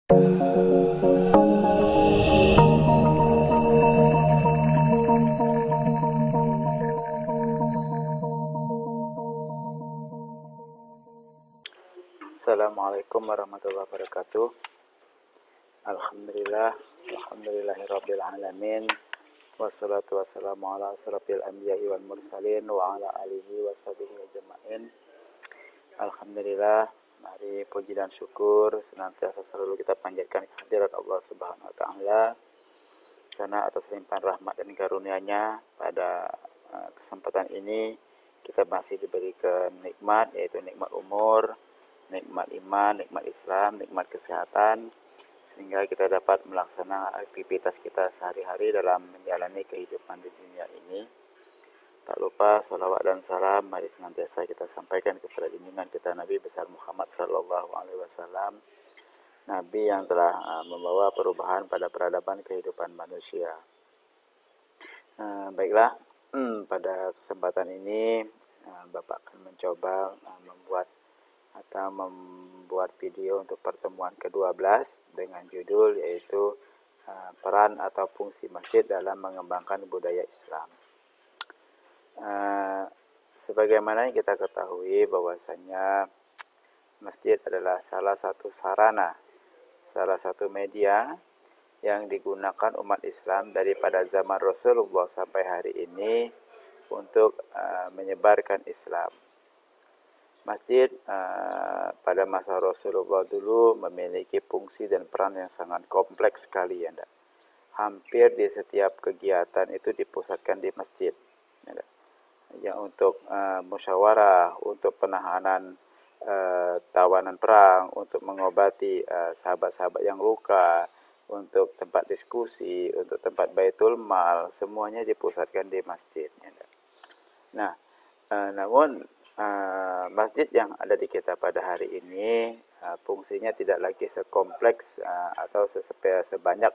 Assalamualaikum warahmatullahi wabarakatuh. Alhamdulillahirabbil alamin. Wassalatu wassalamu ala asyrafil anbiya'i wal mursalin wa ala alihi washabihi ajma'in. Alhamdulillah, mari puji dan syukur senantiasa selalu kita panjatkan kehadirat Allah Subhanahu wa taala karena atas limpahan rahmat dan karunia-Nya pada kesempatan ini kita masih diberikan nikmat, yaitu nikmat umur, nikmat iman, nikmat Islam, nikmat kesehatan, sehingga kita dapat melaksanakan aktivitas kita sehari-hari dalam menjalani kehidupan di dunia ini. Tak lupa salawat dan salam mari senantiasa kita sampaikan kepada junjungan kita Nabi besar Muhammad sallallahu alaihi wasallam, Nabi yang telah membawa perubahan pada peradaban kehidupan manusia. Baiklah, pada kesempatan ini Bapak akan mencoba membuat video untuk pertemuan ke-12 dengan judul yaitu peran atau fungsi masjid dalam mengembangkan budaya Islam. Sebagaimana yang kita ketahui bahwasanya masjid adalah salah satu sarana, salah satu media yang digunakan umat Islam daripada zaman Rasulullah sampai hari ini untuk menyebarkan Islam. Masjid pada masa Rasulullah dulu memiliki fungsi dan peran yang sangat kompleks sekali, ya. Hampir di setiap kegiatan itu dipusatkan di masjid, ya. Yang untuk musyawarah, untuk penahanan tawanan perang, untuk mengobati sahabat-sahabat yang luka, untuk tempat diskusi, untuk tempat baitul mal, semuanya dipusatkan di masjid, ya. Nah, namun masjid yang ada di kita pada hari ini fungsinya tidak lagi sekompleks atau sebanyak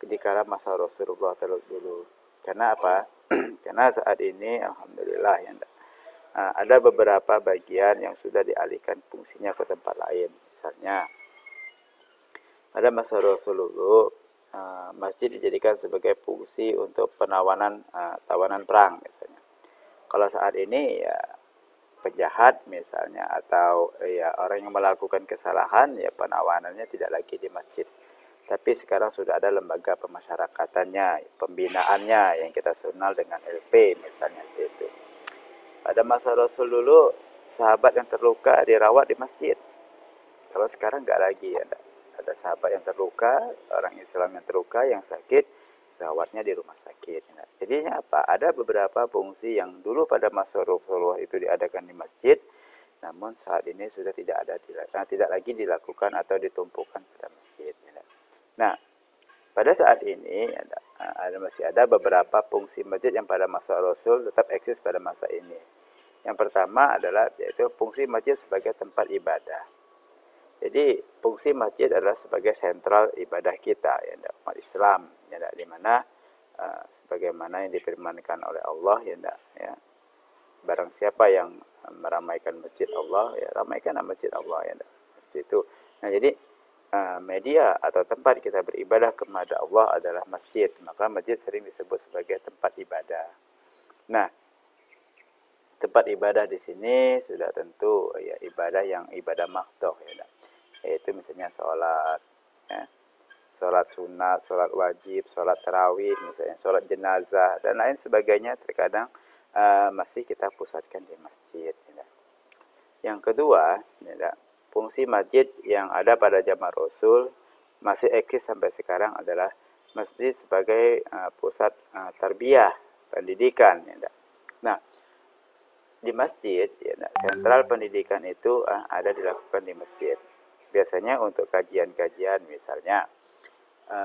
di kala masa Rasulullah dulu. Karena apa? Karena saat ini alhamdulillah ya, ada beberapa bagian yang sudah dialihkan fungsinya ke tempat lain. Misalnya pada masa Rasulullah masjid dijadikan sebagai fungsi untuk tawanan perang misalnya. Kalau saat ini ya penjahat misalnya atau ya orang yang melakukan kesalahan, ya penawanannya tidak lagi di masjid. Tapi sekarang sudah ada lembaga pemasyarakatannya, pembinaannya yang kita kenal dengan LP misalnya itu. Pada masa Rasul dulu sahabat yang terluka dirawat di masjid. Kalau sekarang nggak lagi, ya. Ada sahabat yang terluka, orang Islam yang terluka, yang sakit, rawatnya di rumah sakit. Jadinya apa? Ada beberapa fungsi yang dulu pada masa Rasulullah itu diadakan di masjid, namun saat ini sudah tidak lagi dilakukan atau ditumpukan pada masjid. Nah, pada saat ini masih ada beberapa fungsi masjid yang pada masa Rasul tetap eksis pada masa ini. Yang pertama adalah yaitu fungsi masjid sebagai tempat ibadah. Jadi fungsi masjid adalah sebagai sentral ibadah kita, ya, umat Islam, ya, di mana sebagaimana yang difirmankan oleh Allah, ya, barang siapa yang meramaikan masjid Allah, ya ramaikan masjid Allah, ya, seperti itu. Nah, jadi media atau tempat kita beribadah kepada Allah adalah masjid, maka masjid sering disebut sebagai tempat ibadah. Nah, tempat ibadah di sini sudah tentu ya ibadah makdoh, ya, yaitu misalnya sholat, ya, sholat sunat, sholat wajib, sholat tarawih, misalnya sholat jenazah dan lain sebagainya terkadang masih kita pusatkan di masjid. Ya. Yang kedua, ya, fungsi masjid yang ada pada zaman Rasul masih eksis sampai sekarang adalah masjid sebagai pusat tarbiyah, pendidikan. Ya. Nah, di masjid, ya, sentral pendidikan itu ada dilakukan di masjid. Biasanya untuk kajian-kajian misalnya,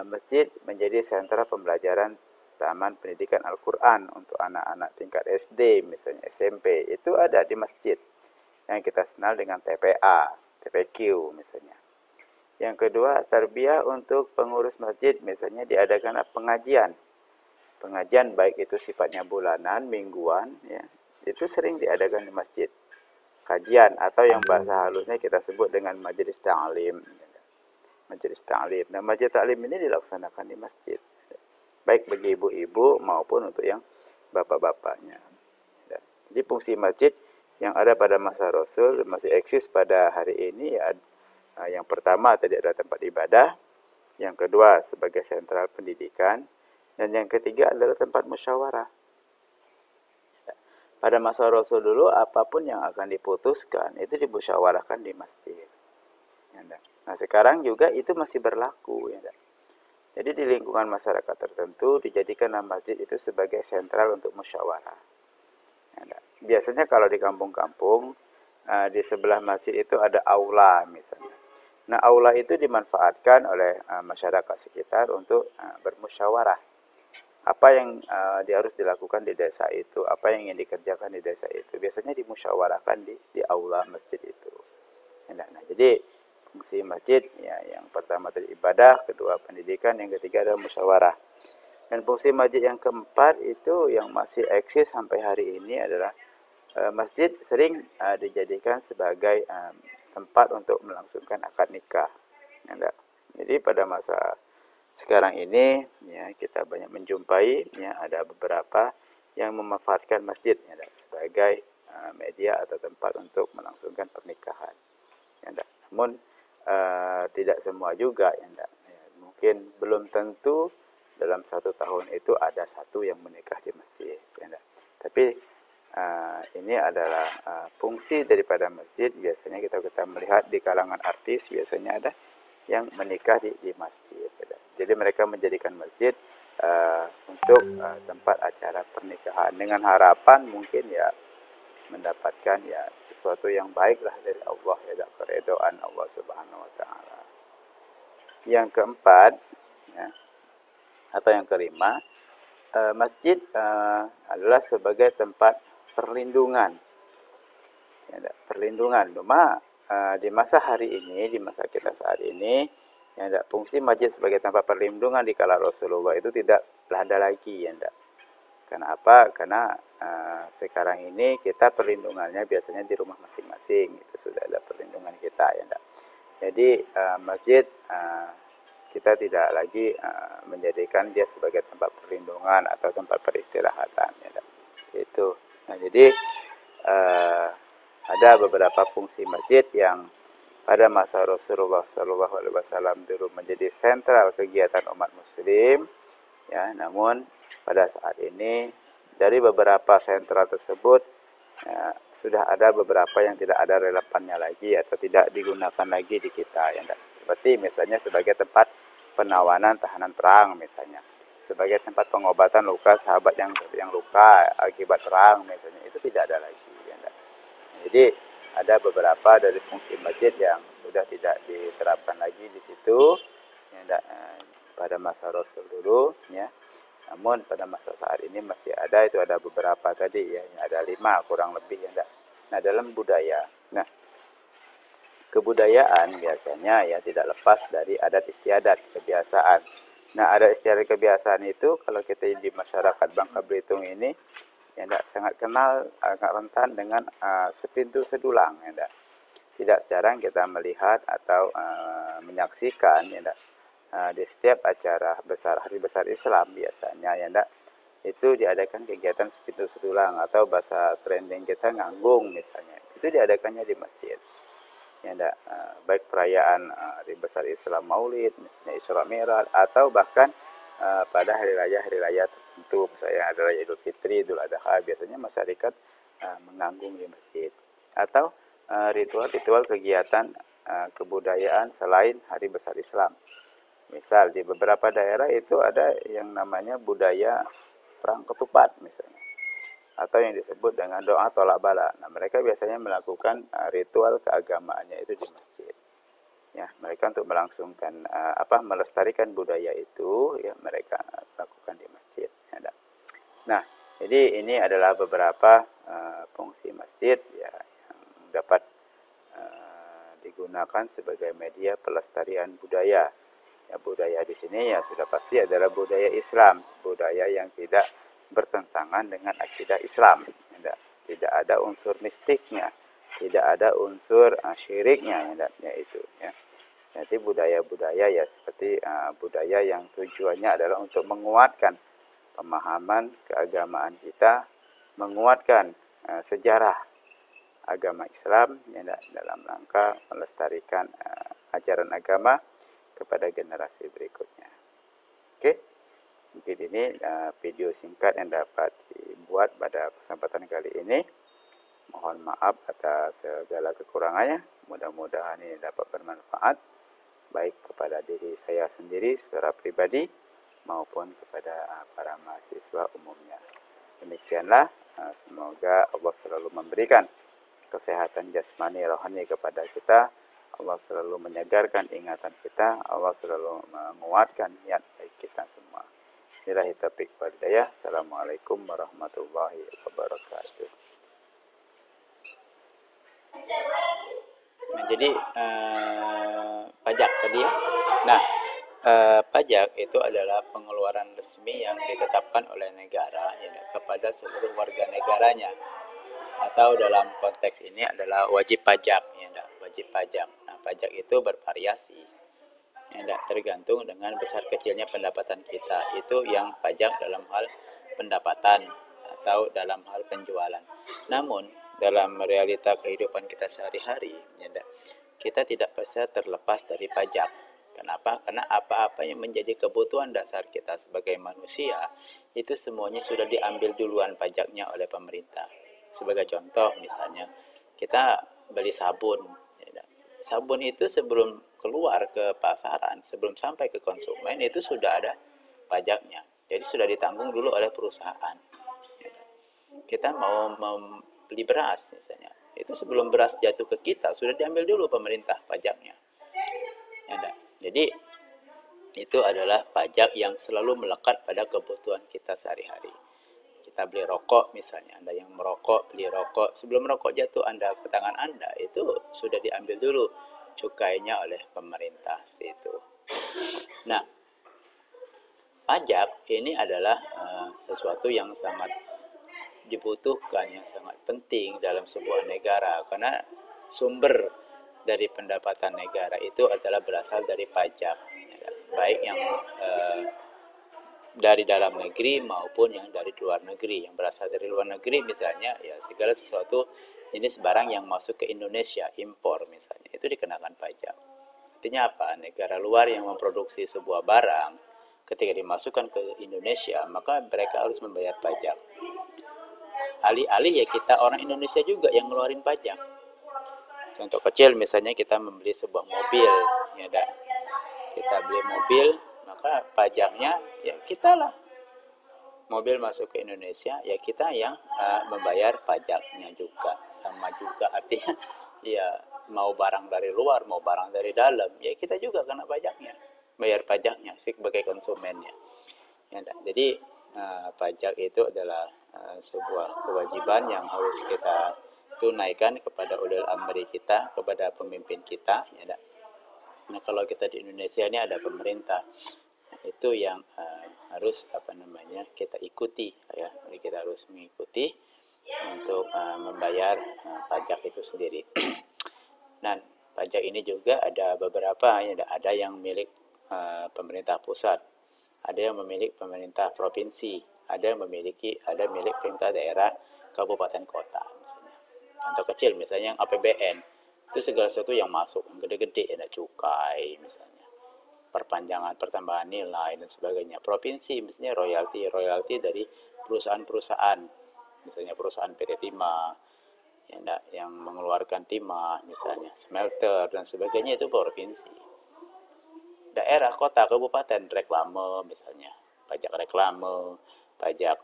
masjid menjadi sentra pembelajaran taman pendidikan Al-Quran untuk anak-anak tingkat SD, misalnya SMP, itu ada di masjid yang kita kenal dengan TPA, TPQ misalnya. Yang kedua, tarbiyah untuk pengurus masjid, misalnya diadakan pengajian. Pengajian baik itu sifatnya bulanan, mingguan, ya, itu sering diadakan di masjid. Kajian atau yang bahasa halusnya kita sebut dengan majelis ta'lim. majelis ta'lim. Nah, majelis ta'lim ini dilaksanakan di masjid, baik bagi ibu-ibu maupun untuk yang bapak-bapaknya. Jadi fungsi masjid yang ada pada masa Rasul masih eksis pada hari ini ya, yang pertama tadi adalah tempat ibadah, yang kedua sebagai sentral pendidikan, dan yang ketiga adalah tempat musyawarah. Pada masa Rasul dulu apapun yang akan diputuskan itu dimusyawarahkan di masjid. Nah, sekarang juga itu masih berlaku, ya. Jadi di lingkungan masyarakat tertentu dijadikan masjid itu sebagai sentral untuk musyawarah. Biasanya kalau di kampung-kampung di sebelah masjid itu ada aula misalnya. Nah, aula itu dimanfaatkan oleh masyarakat sekitar untuk bermusyawarah. Apa yang harus dilakukan di desa itu, apa yang ingin dikerjakan di desa itu, biasanya dimusyawarahkan di aula masjid itu. Nah, jadi fungsi masjid ya, yang pertama tadi ibadah, kedua pendidikan, yang ketiga adalah musyawarah. Dan fungsi masjid yang keempat itu yang masih eksis sampai hari ini adalah masjid sering dijadikan sebagai tempat untuk melangsungkan akad nikah. Jadi pada masa sekarang ini ya, kita banyak menjumpai ya, ada beberapa yang memanfaatkan masjid ya, sebagai media atau tempat untuk melangsungkan pernikahan. Ya, namun tidak semua juga ya, mungkin belum tentu dalam 1 tahun itu ada satu yang menikah di masjid. Ya, tapi ini adalah fungsi daripada masjid. Biasanya kita melihat di kalangan artis biasanya ada yang menikah di masjid. Ya. Jadi mereka menjadikan masjid untuk tempat acara pernikahan dengan harapan mungkin ya mendapatkan ya sesuatu yang baiklah dari Allah, ya, keridhaan Allah Subhanahu wa taala. Yang keempat ya, atau yang kelima, masjid adalah sebagai tempat perlindungan. Ya, perlindungan. Cuma di masa hari ini, di masa kita saat ini, ya, fungsi masjid sebagai tempat perlindungan di kala Rasulullah itu tidak ada lagi. Ya, karena apa? Karena sekarang ini kita perlindungannya biasanya di rumah masing-masing. Itu sudah ada perlindungan kita. Ya, jadi masjid kita tidak lagi menjadikan dia sebagai tempat perlindungan atau tempat peristirahatan. Ya, itu. Nah, jadi ada beberapa fungsi masjid yang pada masa Rasulullah SAW dulu menjadi sentral kegiatan umat Muslim. Ya, namun pada saat ini dari beberapa sentral tersebut ya, sudah ada beberapa yang tidak ada relevannya lagi atau tidak digunakan lagi di kita. Ya, seperti misalnya sebagai tempat penawanan tahanan perang misalnya, sebagai tempat pengobatan luka sahabat yang luka akibat perang misalnya, itu tidak ada lagi. Ya. Jadi ada beberapa dari fungsi masjid yang sudah tidak diterapkan lagi di situ ya, pada masa Rasul dulu ya. Namun pada masa saat ini masih ada, itu ada beberapa tadi ya, ada 5 kurang lebih ya. Nah, dalam budaya. Nah, kebudayaan biasanya ya tidak lepas dari adat istiadat, kebiasaan. Nah, adat istiadat kebiasaan itu kalau kita di masyarakat Bangka Belitung ini ya sangat kenal, agak rentan dengan sepintu sedulang ya. Tidak jarang kita melihat atau menyaksikan ya, di setiap acara besar, hari besar Islam biasanya ya, itu diadakan kegiatan sepintu sedulang atau bahasa trending kita nganggung misalnya. Itu diadakannya di masjid. Ya, baik perayaan hari besar Islam Maulid, misalnya Isra Mi'raj, atau bahkan pada hari raya tertentu, misalnya ada raya Idul Fitri, Idul Adha, biasanya masyarakat menganggung di masjid. Atau ritual-ritual kegiatan kebudayaan selain hari besar Islam. Misal di beberapa daerah itu ada yang namanya budaya perang ketupat misalnya, atau yang disebut dengan doa tolak bala. Nah, mereka biasanya melakukan ritual keagamaannya itu di masjid. Ya, mereka untuk melangsungkan melestarikan budaya itu ya mereka lakukan di masjid. Ya, nah, jadi ini adalah beberapa fungsi masjid ya yang dapat digunakan sebagai media pelestarian budaya. Ya, budaya di sini ya sudah pasti adalah budaya Islam, budaya yang tidak bertentangan dengan akidah Islam. Tidak ada unsur mistiknya, tidak ada unsur syiriknya, ya itu ya. Nanti budaya-budaya ya seperti budaya yang tujuannya adalah untuk menguatkan pemahaman keagamaan kita, menguatkan sejarah agama Islam ya, dalam rangka melestarikan ajaran agama kepada generasi berikutnya. Oke, mungkin ini video singkat yang dapat dibuat pada kesempatan kali ini. Mohon maaf atas segala kekurangannya. Mudah-mudahan ini dapat bermanfaat baik kepada diri saya sendiri secara pribadi maupun kepada para mahasiswa umumnya. Demikianlah, semoga Allah selalu memberikan kesehatan jasmani rohani kepada kita. Allah selalu menyegarkan ingatan kita. Allah selalu menguatkan niat baik kita semua. Billahi taufiq wal hidayah. Assalamualaikum warahmatullahi wabarakatuh. Nah, jadi pajak tadi ya. Nah, pajak itu adalah pengeluaran resmi yang ditetapkan oleh negara ya, kepada seluruh warga negaranya. Atau dalam konteks ini adalah wajib pajak ya, wajib pajak. Nah, pajak itu bervariasi ya, tergantung dengan besar kecilnya pendapatan kita. Itu yang pajak dalam hal pendapatan atau dalam hal penjualan. Namun dalam realita kehidupan kita sehari-hari ya, kita tidak bisa terlepas dari pajak. Kenapa? Karena apa-apa yang menjadi kebutuhan dasar kita sebagai manusia itu semuanya sudah diambil duluan pajaknya oleh pemerintah. Sebagai contoh misalnya kita beli sabun ya, sabun itu sebelum keluar ke pasaran, sebelum sampai ke konsumen itu sudah ada pajaknya. Jadi sudah ditanggung dulu oleh perusahaan. Kita mau beli beras misalnya, itu sebelum beras jatuh ke kita sudah diambil dulu pemerintah pajaknya. Ya, jadi itu adalah pajak yang selalu melekat pada kebutuhan kita sehari-hari. Kita beli rokok misalnya, Anda yang merokok, beli rokok, sebelum rokok jatuh Anda ke tangan Anda, itu sudah diambil dulu cukainya oleh pemerintah, seperti itu. Nah, pajak ini adalah sesuatu yang sangat dibutuhkan, yang sangat penting dalam sebuah negara, karena sumber dari pendapatan negara itu adalah berasal dari pajak, baik yang dari dalam negeri maupun yang dari luar negeri. Yang berasal dari luar negeri misalnya ya segala sesuatu jenis barang yang masuk ke Indonesia, impor misalnya, itu dikenakan pajak. Artinya apa? Negara luar yang memproduksi sebuah barang ketika dimasukkan ke Indonesia, maka mereka harus membayar pajak. Alih-alih ya kita orang Indonesia juga yang ngeluarin pajak. Contoh kecil misalnya kita membeli sebuah mobil, ya kita beli mobil, maka pajaknya ya kita lah. Mobil masuk ke Indonesia, ya kita yang membayar pajaknya juga, sama juga. Artinya ya mau barang dari luar, mau barang dari dalam, ya kita juga kena pajaknya, bayar pajaknya sebagai konsumennya. Ya, jadi pajak itu adalah sebuah kewajiban yang harus kita tunaikan kepada ulil amri kita, kepada pemimpin kita. Ya, nah kalau kita di Indonesia ini ada pemerintah, itu yang harus kita ikuti ya. Jadi kita harus mengikuti untuk membayar pajak itu sendiri. Dan pajak ini juga ada beberapa ya, ada yang milik pemerintah pusat, ada yang memiliki pemerintah provinsi, ada milik pemerintah daerah, kabupaten kota misalnya. Contoh kecil misalnya yang APBN, itu segala sesuatu yang masuk, yang gede-gede, ada cukai misalnya, pertambahan nilai dan sebagainya. Provinsi misalnya royalti dari perusahaan-perusahaan, misalnya perusahaan PT Timah yang mengeluarkan timah misalnya, smelter dan sebagainya, itu provinsi. Daerah, kota, kabupaten, reklame misalnya, pajak reklame, pajak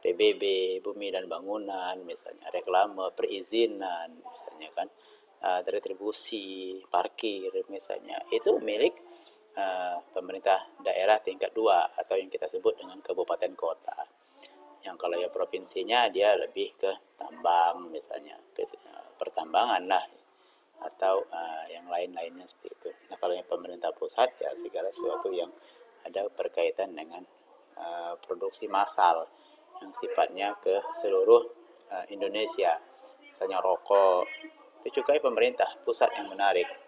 PBB, bumi dan bangunan misalnya, reklame, perizinan misalnya kan, retribusi, parkir misalnya, itu milik pemerintah daerah tingkat 2 atau yang kita sebut dengan kabupaten kota. Yang kalau ya provinsinya dia lebih ke tambang misalnya, ke pertambangan lah, atau yang lain-lainnya seperti itu. Nah kalau yang pemerintah pusat ya segala sesuatu yang ada berkaitan dengan produksi massal yang sifatnya ke seluruh Indonesia, misalnya rokok, dicukai pemerintah pusat yang menarik.